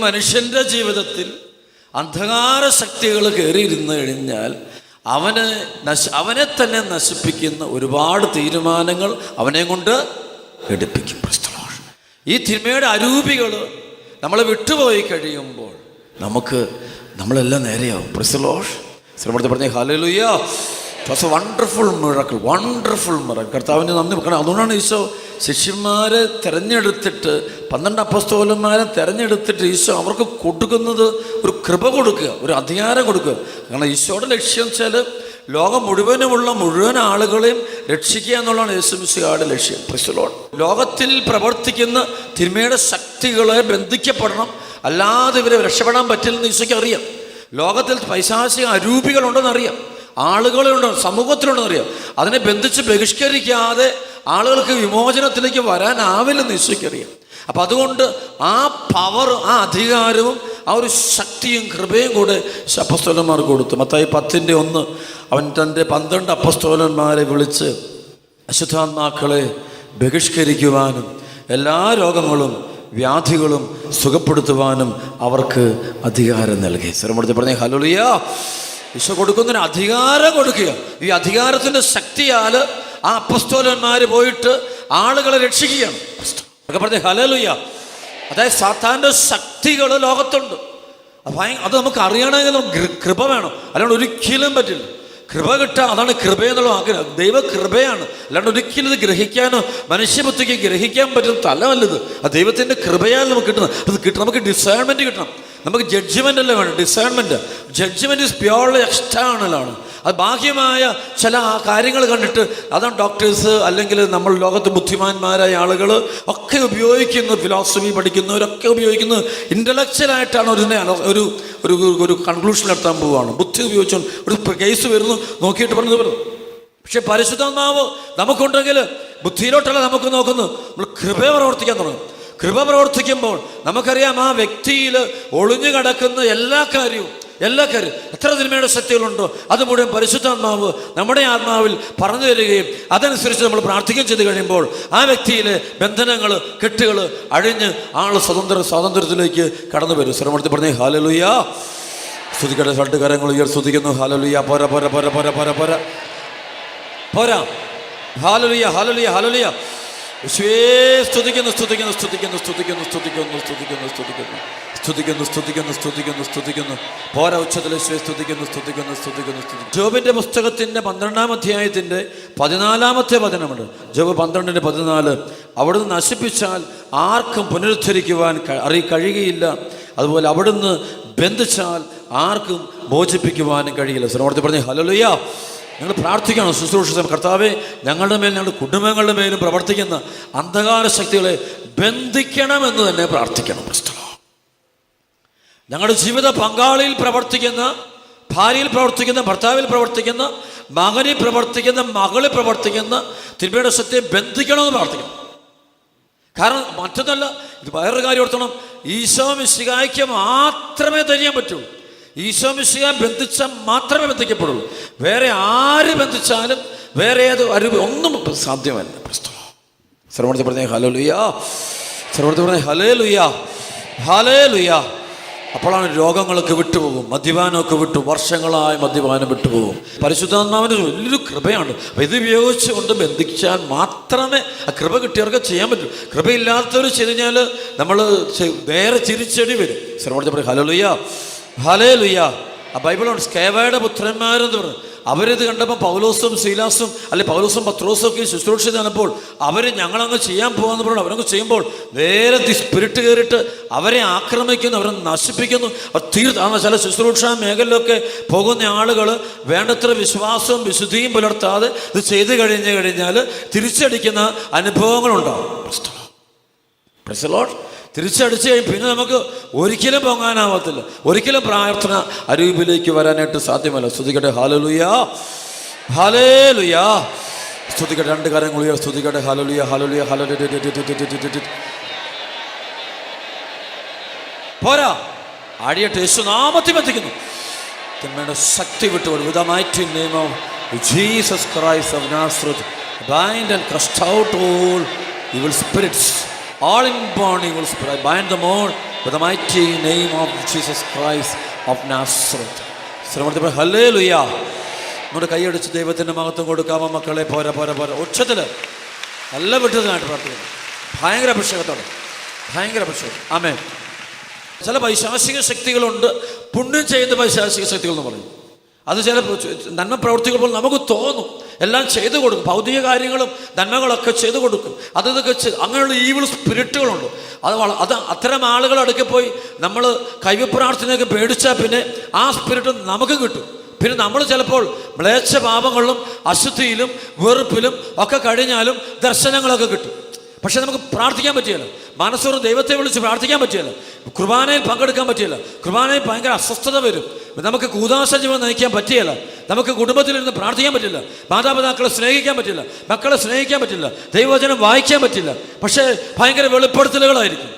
മനുഷ്യൻ്റെ ജീവിതത്തിൽ അന്ധകാര ശക്തികൾ കയറിയിരുന്നു കഴിഞ്ഞാൽ അവനെ തന്നെ നശിപ്പിക്കുന്ന ഒരുപാട് തീരുമാനങ്ങൾ അവനെ കൊണ്ട് എടുപ്പിക്കും. ഈ തിന്മയുടെ അരൂപികൾ നമ്മളെ വിട്ടുപോയി കഴിയുമ്പോൾ നമ്മളെല്ലാം നേരെയാവും. പറഞ്ഞ hallelujah. It's A wonderful miracle, wonderful miracle. കർത്താവിൻ്റെ നന്ദി വെക്കണം. അതുകൊണ്ടാണ് ഈശോ ശിഷ്യന്മാരെ തിരഞ്ഞെടുത്തിട്ട് 12 അപ്പോസ്തലന്മാരെ തിരഞ്ഞെടുത്തിട്ട് ഈശോ അവർക്ക് കൊടുക്കുന്നത് ഒരു കൃപ കൊടുക്കുക, ഒരു അധികാരം കൊടുക്കുക. കാരണം ഈശോയുടെ ലക്ഷ്യം വെച്ചാൽ ലോകം മുഴുവൻ ആളുകളെയും രക്ഷിക്കുക എന്നുള്ളതാണ് യേശുമിശിഹായുടെ ലക്ഷ്യം. ലോകത്തിൽ പ്രവർത്തിക്കുന്ന തിന്മയുടെ ശക്തികളെ ബന്ധിക്കപ്പെടണം, അല്ലാതെ ഇവരെ രക്ഷപ്പെടാൻ പറ്റില്ലെന്ന് ഈശോയ്ക്ക് അറിയാം. ലോകത്തിൽ പൈശാചിക അരൂപികളുണ്ടെന്നറിയാം, ആളുകളുണ്ട്, സമൂഹത്തിലുണ്ടെന്നറിയാം. അതിനെ ബന്ധിച്ച് ബഹിഷ്കരിക്കാതെ ആളുകൾക്ക് വിമോചനത്തിലേക്ക് വരാനാവില്ലെന്ന് ഈശോയ്ക്കറിയാം. അപ്പം അതുകൊണ്ട് ആ പവർ, ആ അധികാരവും ആ ഒരു ശക്തിയും കൃപയും കൂടെ അപ്പോസ്തലന്മാർക്ക് കൊടുത്തു. മത്തായി 10:1 അവൻ തൻ്റെ 12 അപ്പോസ്തലന്മാരെ വിളിച്ച് അശുദ്ധാത്മാക്കളെ ബഹിഷ്കരിക്കുവാനും എല്ലാ രോഗങ്ങളും വ്യാധികളും സുഖപ്പെടുത്തുവാനും അവർക്ക് അധികാരം നൽകി. സ്വരമെടുത്ത് പറഞ്ഞേ ഹല്ലേലൂയ. ഈശോ കൊടുക്കുന്നതിന് അധികാരം കൊടുക്കുക. ഈ അധികാരത്തിൻ്റെ ശക്തിയാൽ ആ അപ്പോസ്തലന്മാർ പോയിട്ട് ആളുകളെ രക്ഷിക്കുകയാണ്. പറഞ്ഞേ ഹല്ലേലൂയ. അതായത് സാത്താൻ്റെ ശക്തികൾ ലോകത്തുണ്ട്. അത് നമുക്ക് അറിയണമെങ്കിൽ നമുക്ക് കൃപ വേണം, അല്ലാണ്ട് ഒരിക്കലും പറ്റില്ല. കൃപ കിട്ടുക, അതാണ് കൃപയെന്നുള്ള ആഗ്രഹം. ദൈവ കൃപയാണ്, അല്ലാണ്ട് ഒരിക്കലും ഇത് ഗ്രഹിക്കാനോ മനുഷ്യബുദ്ധിക്ക് ഗ്രഹിക്കാൻ പറ്റുന്ന തലമല്ലത്. ആ ദൈവത്തിൻ്റെ കൃപയാൽ നമുക്ക് കിട്ടുന്നത്. അത് നമുക്ക് ഡിസേൺമെൻറ്റ് കിട്ടണം. നമുക്ക് ജഡ്ജ്മെൻ്റ് അല്ല വേണം, ഡിസേൺമെൻറ്റ്. ജഡ്ജ്മെൻറ്റ് ഈസ് പ്യോർലി എക്സ്റ്റേണലാണ്. അത് ബാഹ്യമായ ചില കാര്യങ്ങൾ കണ്ടിട്ട് അതാണ് ഡോക്ടേഴ്സ് അല്ലെങ്കിൽ നമ്മൾ ലോകത്ത് ബുദ്ധിമാന്മാരായ ആളുകൾ ഒക്കെ ഉപയോഗിക്കുന്നത്, ഫിലോസഫി പഠിക്കുന്നവരൊക്കെ ഉപയോഗിക്കുന്നത് ഇൻ്റലക്ച്വലായിട്ടാണ്. ഒരു ഒരു ഒരു കൺക്ലൂഷനിലെത്താൻ പോവുകയാണ്. ബുദ്ധി ഉപയോഗിച്ചു ഒരു കേസ് വരുന്നു, നോക്കിയിട്ട് പറഞ്ഞു. പക്ഷെ പരിശുദ്ധാത്മാവ് നമുക്കുണ്ടെങ്കിൽ ബുദ്ധിയിലോട്ടല്ല നമുക്ക് നോക്കുന്നത്, നമ്മൾ കൃപ പ്രവർത്തിക്കാൻ തുടങ്ങും. കൃപ പ്രവർത്തിക്കുമ്പോൾ നമുക്കറിയാം ആ വ്യക്തിയിൽ ഒളിഞ്ഞു കിടക്കുന്ന എല്ലാ കാര്യവും എത്ര തിന്മയുടെ ശക്തികളുണ്ടോ അത് മുഴുവൻ പരിശുദ്ധാത്മാവ് നമ്മുടെ ആത്മാവിൽ പറഞ്ഞു തരികയും അതനുസരിച്ച് നമ്മൾ പ്രാർത്ഥിക്കുകയും ചെയ്ത് കഴിയുമ്പോൾ ആ വ്യക്തിയിലെ ബന്ധനങ്ങൾ, കെട്ടുകൾ അഴിഞ്ഞ് ആൾ സ്വാതന്ത്ര്യത്തിലേക്ക് കടന്നു വരും. സ്വരമെടുത്ത് പറഞ്ഞേ ഹല്ലേലൂയ. സ്തുതിക്കട്ടെ. 2 കരങ്ങൾ സ്തുതിക്കുന്നു. ഹല്ലേലൂയ. പോരാ പോരാ പോരാ പോരാ പോരാ പോരാ പോരാ. Hallelujah hallelujah hallelujah. സ്തുതിക്കുന്നു സ്തുതിക്കുന്നു സ്തുതിക്കുന്നു സ്തുതിക്കുന്നു സ്തുതിക്കുന്നു സ്തുതിക്കുന്നു സ്തുതിക്കുന്നു സ്തുതിക്കുന്നു സ്തുതിക്കുന്നു സ്തുതിക്കുന്നു സ്തുതിക്കുന്നു. പോരാ ഉച്ചത്തിൽ സ്തുതിക്കുന്നു സ്തുതിക്കുന്നു സ്തുതിക്കുന്നു സ്തുതിക്കുന്നു. ജോബിൻ്റെ പുസ്തകത്തിൻ്റെ 12-ാം അധ്യായത്തിൻ്റെ 14-ാമത്തെ വചനമുണ്ട്. ജോബ് 12:14. അവിടുന്ന് നശിപ്പിച്ചാൽ ആർക്കും പുനരുദ്ധരിക്കുവാൻ കഴിയുകയില്ല, അതുപോലെ അവിടുന്ന് ബന്ധിച്ചാൽ ആർക്കും മോചിപ്പിക്കുവാനും കഴിയില്ല. സ്വരമോർത്തി പറഞ്ഞേ ഹല്ലേലൂയ. ഞങ്ങൾ പ്രാർത്ഥിക്കണം, ശുശ്രൂഷിച്ച കർത്താവേ, ഞങ്ങളുടെ മേൽ ഞങ്ങളുടെ കുടുംബങ്ങളുടെ മേലും പ്രവർത്തിക്കുന്ന അന്ധകാര ശക്തികളെ ബന്ധിക്കണമെന്ന് തന്നെ പ്രാർത്ഥിക്കണം. ഞങ്ങളുടെ ജീവിത പങ്കാളിയിൽ പ്രവർത്തിക്കുന്ന, ഭാര്യയിൽ പ്രവർത്തിക്കുന്ന, ഭർത്താവിൽ പ്രവർത്തിക്കുന്ന, മകനിൽ പ്രവർത്തിക്കുന്ന, മകളിൽ പ്രവർത്തിക്കുന്ന തിന്മയുടെ ശക്തിയെ ബന്ധിക്കണമെന്ന് പ്രാർത്ഥിക്കണം. കാരണം മറ്റൊന്നല്ല, ഇത് വേറൊരു കാര്യം ഓർത്തണം, ഈശോ മിശിഹായ്ക്ക് മാത്രമേ തരിയാൻ പറ്റുള്ളൂ. ഈശോ മിശിഹായെ ബന്ധിച്ചാൽ മാത്രമേ ബന്ധിക്കപ്പെടുള്ളൂ. വേറെ ആര് ബന്ധിച്ചാലും വേറെ ഏത് ഒന്നും സാധ്യമല്ല. സർവ്വത്തെ പറഞ്ഞേ ഹല്ലേലൂയ. സർവ്വത്തെ പറഞ്ഞേ ഹല്ലേലൂയ ഹല്ലേലൂയ. അപ്പോഴാണ് രോഗങ്ങളൊക്കെ വിട്ടുപോകും, മദ്യപാനമൊക്കെ വിട്ടു, വർഷങ്ങളായി മദ്യപാനം വിട്ടുപോകും. പരിശുദ്ധാത്മാവിൻ്റെ വലിയൊരു കൃപയാണ്. അപ്പോൾ ഇത് ഉപയോഗിച്ചുകൊണ്ട് ബന്ധിച്ചാൽ മാത്രമേ ആ കൃപ കിട്ടിയവർക്ക് ചെയ്യാൻ പറ്റൂ. കൃപയില്ലാത്തവർ ചെയ്ത് കഴിഞ്ഞാൽ നമ്മൾ നേരെ ചിരിച്ചടി വരും. സർവ്വത്തെ പറയും ഹല്ലേലൂയ ഹല്ലേലൂയ. ആ ബൈബിളുണ്ട്, സ്കേവയുടെ പുത്രന്മാരെന്ന് പറഞ്ഞു. അവരിത് കണ്ടപ്പോൾ പൗലോസും ശീലാസും പൗലോസും പത്രോസും ഒക്കെ ശുശ്രൂഷ ചെയ്തപ്പോൾ അവർ ഞങ്ങളങ്ങ് ചെയ്യാൻ പോകാമെന്ന് പറഞ്ഞു. അവരങ്ങ് ചെയ്യുമ്പോൾ നേരെ സ്പിരിറ്റ് കയറിയിട്ട് അവരെ ആക്രമിക്കുന്നു, അവരെ നശിപ്പിക്കുന്നു. ചില ശുശ്രൂഷ മേഖലയിലൊക്കെ പോകുന്ന ആളുകൾ വേണ്ടത്ര വിശ്വാസവും വിശുദ്ധിയും പുലർത്താതെ ഇത് ചെയ്ത് കഴിഞ്ഞാൽ തിരിച്ചടിക്കുന്ന അനുഭവങ്ങളുണ്ടാവും. തിരിച്ചടിച്ച് കഴിഞ്ഞ് പിന്നെ നമുക്ക് ഒരിക്കലും പൊങ്ങാനാവത്തില്ല, ഒരിക്കലും പ്രാർത്ഥന അരൂപിലേക്ക് വരാനായിട്ട് സാധ്യമല്ല. സ്തുതിക്കട്ടെ ഹല്ലേലൂയ ഹല്ലേലൂയ. സ്തുതിക്കട്ടെ. 2 കരങ്ങൾ സ്തുതിക്കട്ടെ. Hallelujah hallelujah hallelujah. പോരാ, ആടിയട്ടെ. യേശു നാമത്തിൽ ബന്ധിക്കുന്നു. തിന്മയുടെ ശക്തി വിട്ടുകൊടു. With the mighty name of Jesus Christ of Nazareth, bind and cast out all evil spirits, all inborn evil spirits. I bind them all With the mighty name of Jesus Christ of Nazareth. Hallelujah. നമ്മുടെ കൈയടിച്ച് ദൈവത്തിൻ്റെ മഹത്വം കൊടുക്കാമോ മക്കളെ? പോരാ പോരാ പോരാ. ഉച്ചത്തിൽ നല്ല വിട്ടതിനായിട്ട് പ്രാർത്ഥിക്കുന്നു. ഭയങ്കര അഭിഷേകത്തോടെ, ഭയങ്കര അഭിഷേകം. ആമേൻ. ചില പൈശാചിക ശക്തികളുണ്ട്, പുണ്യം ചെയ്യുന്ന പൈശാചിക ശക്തികൾ എന്ന് പറയും. അത് ചില നന്മ പ്രവർത്തികൾ പോലെ നമുക്ക് തോന്നും, എല്ലാം ചെയ്തു കൊടുക്കും, ഭൗതിക കാര്യങ്ങളും നന്മകളൊക്കെ ചെയ്തു കൊടുക്കും. അതൊക്കെ അങ്ങനെയുള്ള ഈവിൾ സ്പിരിറ്റുകളുണ്ട്. അത് അത്തരം ആളുകൾ അടുക്കെ പോയി നമ്മൾ കൈവപ്രാർത്ഥനയൊക്കെ പേടിച്ചാൽ പിന്നെ ആ സ്പിരിറ്റ് നമുക്ക് കിട്ടും. പിന്നെ നമ്മൾ ചിലപ്പോൾ മ്ലേച്ഛ പാപങ്ങളിലും അശുദ്ധിയിലും വെറുപ്പിലും ഒക്കെ കഴിഞ്ഞാലും ദർശനങ്ങളൊക്കെ കിട്ടും. പക്ഷെ നമുക്ക് പ്രാർത്ഥിക്കാൻ പറ്റിയല്ലോ, മനസ്സോറും ദൈവത്തെ വിളിച്ച് പ്രാർത്ഥിക്കാൻ പറ്റിയല്ലോ, കുർബാനയിൽ പങ്കെടുക്കാൻ പറ്റിയല്ല, കുർബാനയിൽ ഭയങ്കര അസ്വസ്ഥത വരും, നമുക്ക് കൂദാശ ജീവിതം നയിക്കാൻ പറ്റിയല്ല, നമുക്ക് കുടുംബത്തിലിരുന്ന് പ്രാർത്ഥിക്കാൻ പറ്റില്ല, മാതാപിതാക്കളെ സ്നേഹിക്കാൻ പറ്റില്ല, മക്കളെ സ്നേഹിക്കാൻ പറ്റില്ല, ദൈവവചനം വായിക്കാൻ പറ്റില്ല. പക്ഷേ ഭയങ്കര വെളിപ്പെടുത്തലുകളായിരിക്കും.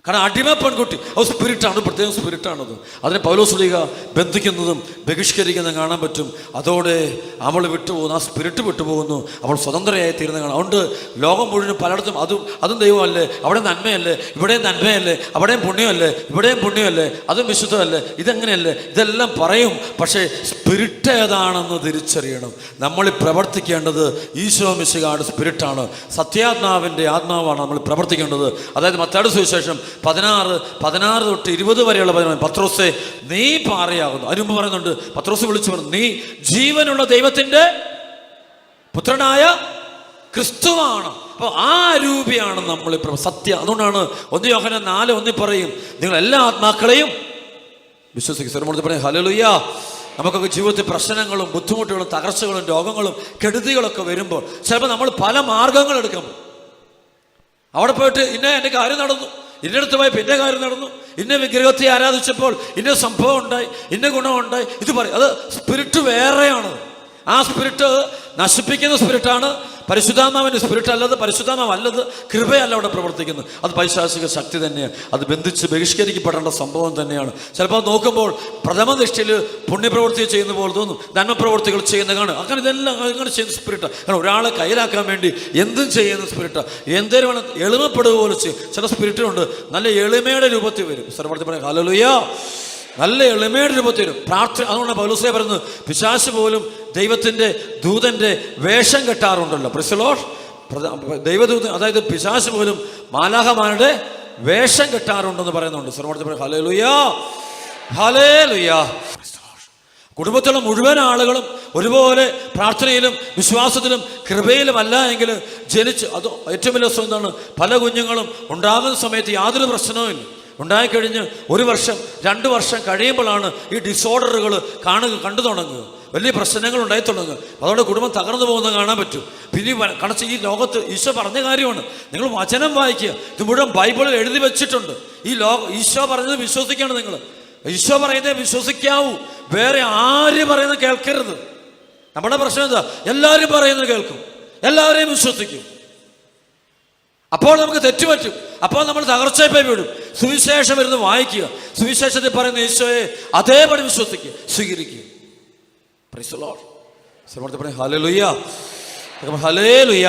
കാരണം അടിമ പെൺകുട്ടി അത് സ്പിരിറ്റാണ്, പ്രത്യേകം സ്പിരിറ്റാണത്. അതിനെ പൗലോസ്ലീഹ ബന്ധിക്കുന്നതും ബഹിഷ്കരിക്കുന്നതും കാണാൻ പറ്റും. അതോടെ അവൾ വിട്ടുപോകുന്നു, ആ സ്പിരിറ്റ് വിട്ടുപോകുന്നു, അവൾ സ്വതന്ത്രയായി തീരുന്ന കാണാം. അതുകൊണ്ട് ലോകം മുഴുവൻ പലയിടത്തും അതും ദൈവമല്ലേ, അവിടെ നന്മയല്ലേ, ഇവിടെയും നന്മയല്ലേ, അവിടെയും പുണ്യമല്ലേ, ഇവിടെയും പുണ്യമല്ലേ, അതും വിശുദ്ധമല്ലേ, ഇതെങ്ങനെയല്ലേ, ഇതെല്ലാം പറയും. പക്ഷേ സ്പിരിറ്റ് ഏതാണെന്ന് തിരിച്ചറിയണം. നമ്മൾ പ്രവർത്തിക്കേണ്ടത് ഈശോ മിശിഹായുടെ സ്പിരിറ്റാണ്, സത്യാത്മാവിൻ്റെ ആത്മാവാണ് നമ്മൾ പ്രവർത്തിക്കേണ്ടത്. അതായത് മത്തായിയുടെ സുവിശേഷം 16 തൊട്ട് 20 വരെയുള്ള പറയുന്നത്, പത്രോസേ നീ പാറയാകുന്നു. അതിന് മുമ്പ് പറയുന്നുണ്ട്, പത്രോസ് വിളിച്ചു പറഞ്ഞു, നീ ജീവനുള്ള ദൈവത്തിൻ്റെ പുത്രനായ ക്രിസ്തുവാണ്. അപ്പോൾ ആ രൂപിയാണ് നമ്മൾ സത്യം. അതുകൊണ്ടാണ് 1 യോഹന്നാൻ 4:1 പറയും, നിങ്ങൾ എല്ലാ ആത്മാക്കളെയും വിശ്വസിക്കും. പറയും ഹല്ലേലൂയ. നമുക്കൊക്കെ ജീവിതത്തിൽ പ്രശ്നങ്ങളും ബുദ്ധിമുട്ടുകളും തകർച്ചകളും രോഗങ്ങളും കെടുതികളൊക്കെ വരുമ്പോൾ ചിലപ്പോൾ നമ്മൾ പല മാർഗങ്ങൾ എടുക്കും. അവിടെ പോയിട്ട് എൻ്റെ കാര്യം നടന്നു, ഇന്നടുത്ത് പോയി പിന്നെ കാര്യം നടന്നു, ഇന്ന വിഗ്രഹത്തെ ആരാധിച്ചപ്പോൾ ഇന്ന സംഭവം ഉണ്ടായി, ഇന്ന ഗുണമുണ്ടായി, ഇത് പറയും. അത് സ്പിരിറ്റ് വേറെയാണ്. ആ സ്പിരിറ്റ് നശിപ്പിക്കുന്ന സ്പിരിറ്റാണ്, പരിശുദ്ധാത്മാവിൻ്റെ സ്പിരിറ്റ് അല്ലത്, പരിശുദ്ധാത്മാവല്ലത്, കൃപയല്ല അവിടെ പ്രവർത്തിക്കുന്നത്. അത് പൈശാചിക ശക്തി തന്നെയാണ്. അത് ബന്ധിച്ച് ബഹിഷ്കരിക്കപ്പെടേണ്ട സംഭവം തന്നെയാണ്. ചിലപ്പോൾ നോക്കുമ്പോൾ പ്രഥമ ദൃഷ്ടിയിൽ പുണ്യപ്രവൃത്തി ചെയ്യുന്ന പോലെ തോന്നും, നന്മപ്രവൃത്തികൾ ചെയ്യുന്നതാണ്. അങ്ങനെ ഇതെല്ലാം അങ്ങനെ ചെയ്യുന്ന സ്പിരിറ്റാണ്. കാരണം ഒരാളെ കയ്യിലാക്കാൻ വേണ്ടി എന്തും ചെയ്യുന്ന സ്പിരിറ്റാണ്. എന്തേലും വേണം എളിമപ്പെടുക പോലെ ചെയ്യും. ചില സ്പിരിറ്റുണ്ട് നല്ല എളിമയുടെ രൂപത്തിൽ വരും. സർവ്വത്തിൽ പറയാം ഹല്ലേലൂയ, നല്ല എളിമയുടെ രൂപത്തിൽ വരും. പ്രാർത്ഥന. അതുകൊണ്ടാണ് പൗലോസ് പറയുന്നത്, പിശാച് പോലും ദൈവത്തിൻ്റെ ദൂതൻ്റെ വേഷം കെട്ടാറുണ്ടല്ലോ. Praise the Lord. ദൈവദൂതൻ, അതായത് പിശാച് പോലും മാലാഖമാരുടെ വേഷം കെട്ടാറുണ്ടെന്ന് പറയുന്നുണ്ട്. സർവ്വത്തിൽ പറയാം ഹല്ലേലൂയ, ഹല്ലേലൂയ. കുടുംബത്തിലുള്ള മുഴുവൻ ആളുകളും ഒരുപോലെ പ്രാർത്ഥനയിലും വിശ്വാസത്തിലും കൃപയിലും അല്ല എങ്കിൽ അത് ഏറ്റവും വലിയ രസം എന്താണ്, പല കുഞ്ഞുങ്ങളും ഉണ്ടാകുന്ന സമയത്ത് യാതൊരു പ്രശ്നവുമില്ല. ഉണ്ടായിക്കഴിഞ്ഞ് 1 വർഷം 2 വർഷം കഴിയുമ്പോഴാണ് ഈ ഡിസോർഡറുകൾ കണ്ടു തുടങ്ങുക, വലിയ പ്രശ്നങ്ങൾ ഉണ്ടായി തുടങ്ങുക. അതുകൊണ്ട് കുടുംബം തകർന്നു പോകുന്നത് കാണാൻ പറ്റും. പിന്നെ കണച്ച് ഈ ലോകത്ത് ഈശോ പറഞ്ഞ കാര്യമാണ്, നിങ്ങൾ വചനം വായിക്കുക, ഇത് മുഴുവൻ ബൈബിളിൽ എഴുതി വെച്ചിട്ടുണ്ട്. ഈശോ പറഞ്ഞത് വിശ്വസിക്കണം. നിങ്ങൾ ഈശോ പറയുന്നത് വിശ്വസിക്കാവൂ, വേറെ ആര് പറയുന്നത് കേൾക്കരുത്. നമ്മുടെ പ്രശ്നം എന്താ, എല്ലാവരും പറയുന്നത് കേൾക്കും, എല്ലാവരെയും വിശ്വസിക്കും. അപ്പോൾ നമുക്ക് തെറ്റുപറ്റും, അപ്പോൾ നമ്മൾ തകർച്ചയിൽ വീടും. സുവിശേഷം ഇരുന്ന് വായിക്കുക, സുവിശേഷത്തിൽ പറയുന്ന ഈശോയെ അതേപടി വിശ്വസിക്കുക, സ്വീകരിക്കുക. Praise the Lord. Hallelujah, hallelujah.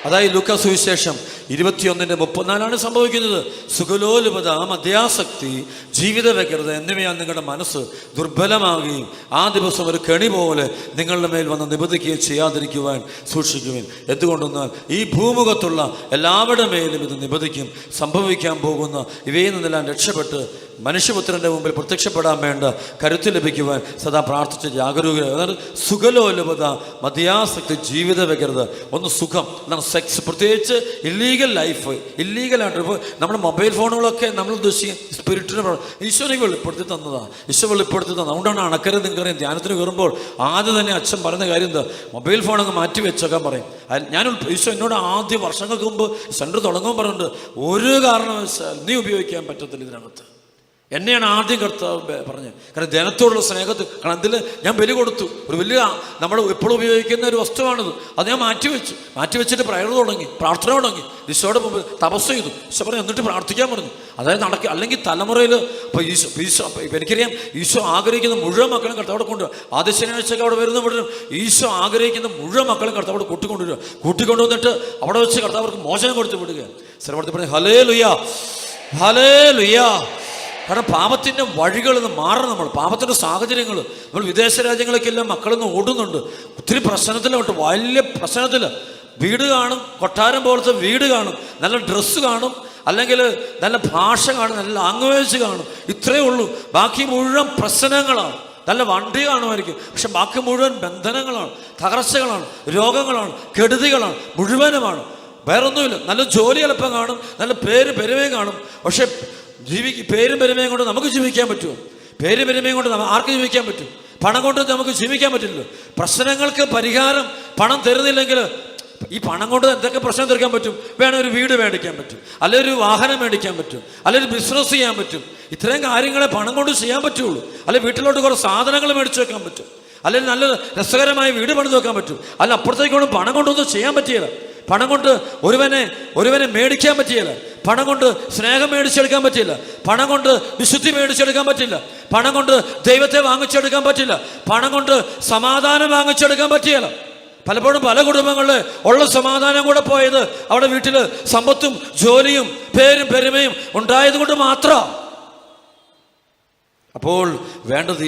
അതായത് ലൂക്കാ സുവിശേഷം 21:34 സംഭവിക്കുന്നത്. സുഖലോലുപത, മദ്യാസക്തി, ജീവിത വ്യഗ്രത എന്നിവയാൽ നിങ്ങളുടെ മനസ്സ് ദുർബലമാകുകയും ആ ദിവസം ഒരു കെണി പോലെ നിങ്ങളുടെ മേൽ വന്ന് നിബന്ധിക്കുകയും ചെയ്യാതിരിക്കുവാൻ സൂക്ഷിക്കുവിൻ. എന്തുകൊണ്ടെന്നാൽ ഈ ഭൂമുഖത്തുള്ള എല്ലാവരുടെ മേലും ഇത് നിബന്ധിക്കും. സംഭവിക്കാൻ പോകുന്ന ഇവയിൽ നിന്നെല്ലാം രക്ഷപ്പെട്ട് മനുഷ്യപുത്രൻ്റെ മുമ്പിൽ പ്രത്യക്ഷപ്പെടാൻ വേണ്ട കരുത്ത് ലഭിക്കുവാൻ സദാ പ്രാർത്ഥിച്ച് ജാഗരൂകത. അതായത് സുഖലോലുപത, മദ്യാസക്തി, ജീവിത വ്യഗ്രത. ഒന്ന് സുഖം, എന്താണ് സെക്സ്, പ്രത്യേകിച്ച് ഇല്ലീഗൽ ലൈഫ്, ഇല്ലീഗലായിട്ട്. ഇപ്പോൾ നമ്മുടെ മൊബൈൽ ഫോണുകളൊക്കെ നമ്മൾ ഉദ്ദേശിക്കുക സ്പിരിറ്റിന് ഈശോനെ വെളിപ്പെടുത്തി തന്നതാണ്, ഈശോ വെളിപ്പെടുത്തി തന്നത്. അതുകൊണ്ടാണ് അണക്കര നിങ്ങൾക്കറിയാം, ധ്യാനത്തിന് കയറുമ്പോൾ ആദ്യം തന്നെ അച്ഛൻ പറയുന്ന കാര്യം എന്താ, മൊബൈൽ ഫോൺ അങ്ങ് മാറ്റി വെച്ചേക്കാൻ പറയും. ഞാൻ ഈശോ എന്നോട് ആദ്യം വർഷങ്ങൾക്ക് മുമ്പ് സെൻറ്റർ തുടങ്ങുമ്പോൾ പറഞ്ഞിട്ടുണ്ട്, ഒരു കാരണവശാൽ നീ ഉപയോഗിക്കാൻ പറ്റത്തില്ല ഇതിനകത്ത്. എന്നെയാണ് ആദ്യം കർത്താവ് പറഞ്ഞത്. കാരണം ജനത്തോടുള്ള സ്നേഹത്തിൽ, കാരണം അതിൽ ഞാൻ ബലി കൊടുത്തു. ഒരു വലിയ നമ്മൾ എപ്പോഴും ഉപയോഗിക്കുന്ന ഒരു വസ്തുവാണിത്. അത് ഞാൻ മാറ്റിവെച്ചിട്ട് പ്രയർ തുടങ്ങി, പ്രാർത്ഥന തുടങ്ങി, ഈശോയുടെ മുമ്പ് തപസ് ചെയ്തു. ഈശോ പറഞ്ഞു എന്നിട്ട് പ്രാർത്ഥിക്കാൻ പറഞ്ഞു. അതായത് അല്ലെങ്കിൽ തലമുറയിൽ ഇപ്പോൾ ഈശോ എനിക്കറിയാം, ഈശോ ആഗ്രഹിക്കുന്ന മുഴുവൻ മക്കളും കർത്താവോടെ കൊണ്ടുവരിക. ആദ്യ ശനിയാഴ്ചയൊക്കെ അവിടെ വരുന്ന മുഴുവൻ ഈശോ ആഗ്രഹിക്കുന്ന മുഴുവൻ മക്കളും കർത്താവോട് കൂട്ടിക്കൊണ്ടുവരിക. കൂട്ടിക്കൊണ്ടുവന്നിട്ട് അവിടെ വെച്ച് കർത്താവർക്ക് മോചനം കൊടുത്ത് വിടുക. സ്ഥലപ്പെടുത്തി പറഞ്ഞ് ഹല്ലേലൂയ, ഹല്ലേലൂയ. കാരണം പാപത്തിൻ്റെ വഴികളിൽ നിന്ന് മാറണം. നമ്മൾ പാപത്തിൻ്റെ സാഹചര്യങ്ങൾ, നമ്മൾ വിദേശ രാജ്യങ്ങളിലേക്കെല്ലാം മക്കളൊന്ന് ഓടുന്നുണ്ട്. ഒത്തിരി പ്രശ്നത്തിലോട്ട്, വലിയ പ്രശ്നത്തിൽ. വീട് കാണും, കൊട്ടാരം പോലത്തെ വീട് കാണും, നല്ല ഡ്രസ്സ് കാണും, അല്ലെങ്കിൽ നല്ല ഭാഷ കാണും, നല്ല ലാംഗ്വേജ് കാണും, ഇത്രയേ ഉള്ളൂ. ബാക്കി മുഴുവൻ പ്രശ്നങ്ങളാണ്. നല്ല വണ്ടി കാണുമായിരിക്കും, പക്ഷെ ബാക്കി മുഴുവൻ ബന്ധനങ്ങളാണ്, തകർച്ചകളാണ്, രോഗങ്ങളാണ്, കെടുതികളാണ്, മുഴുവനുമാണ്. വേറൊന്നുമില്ല. നല്ല ജോലി എളുപ്പം കാണും, നല്ല പേര് പെരുമയും കാണും, പക്ഷെ പേരും പെരുമയും കൊണ്ട് നമുക്ക് ജീവിക്കാൻ പറ്റുമോ? പേര് പെരുമയും കൊണ്ട് ആർക്ക് ജീവിക്കാൻ പറ്റും? പണം കൊണ്ട് നമുക്ക് ജീവിക്കാൻ പറ്റില്ലല്ലോ. പ്രശ്നങ്ങൾക്ക് പരിഹാരം പണം തരുന്നില്ലെങ്കിൽ ഈ പണം കൊണ്ട് എന്തൊക്കെ പ്രശ്നം തീർക്കാൻ പറ്റും? വേണം ഒരു വീട് മേടിക്കാൻ പറ്റും, അല്ലെങ്കിൽ ഒരു വാഹനം മേടിക്കാൻ പറ്റും, അല്ലെങ്കിൽ ഒരു ബിസിനസ് ചെയ്യാൻ പറ്റും. ഇത്രയും കാര്യങ്ങളെ പണം കൊണ്ട് ചെയ്യാൻ പറ്റുള്ളൂ. അല്ലെങ്കിൽ വീട്ടിലോട്ട് കുറേ സാധനങ്ങൾ മേടിച്ചു വെക്കാൻ പറ്റും, അല്ലെങ്കിൽ നല്ല രസകരമായ വീട് പണിത് വെക്കാൻ പറ്റും. അല്ല അപ്പുറത്തേക്കൊന്നും പണം കൊണ്ടൊന്നും ചെയ്യാൻ പറ്റിയില്ല. പണം കൊണ്ട് ഒരുവനെ മേടിക്കാൻ പറ്റിയില്ല. പണം കൊണ്ട് സ്നേഹം മേടിച്ചെടുക്കാൻ പറ്റില്ല. പണം കൊണ്ട് വിശുദ്ധി മേടിച്ചെടുക്കാൻ പറ്റില്ല. പണം കൊണ്ട് ദൈവത്തെ വാങ്ങിച്ചെടുക്കാൻ പറ്റില്ല. പണം കൊണ്ട് സമാധാനം വാങ്ങിച്ചെടുക്കാൻ പറ്റിയില്ല. പലപ്പോഴും പല കുടുംബങ്ങളിൽ ഉള്ള സമാധാനം കൂടെ പോയത് അവിടെ വീട്ടിൽ സമ്പത്തും ജോലിയും പേരും പെരുമയും ഉണ്ടായത് കൊണ്ട് മാത്രം. അപ്പോൾ വേണ്ടത്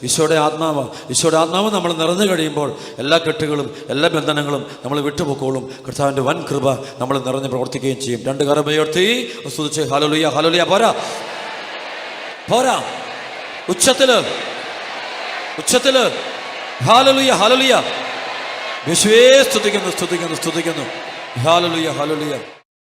ഈശോയുടെ ആത്മാവ്. ഈശോയുടെ ആത്മാവ് നമ്മൾ നിറഞ്ഞു കഴിയുമ്പോൾ എല്ലാ കെട്ടുകളും എല്ലാ ബന്ധനങ്ങളും നമ്മൾ വിട്ടുപോക്കോളും. കർത്താവിൻ്റെ വൻ കൃപ നമ്മൾ നിറഞ്ഞ് പ്രവർത്തിക്കുകയും ചെയ്യും. രണ്ട് കരം ഉയർത്തി സ്തുതിച്ച് ഹല്ലേലൂയ, ഹല്ലേലൂയ. പോരാ പോരാ, ഉച്ചത്തില് ഹല്ലേലൂയ, ഹല്ലേലൂയ. യേശുവേ സ്തുതിക്കുന്നു, സ്തുതിക്കുന്നു, സ്തുതിക്കുന്നു. Hallelujah, hallelujah.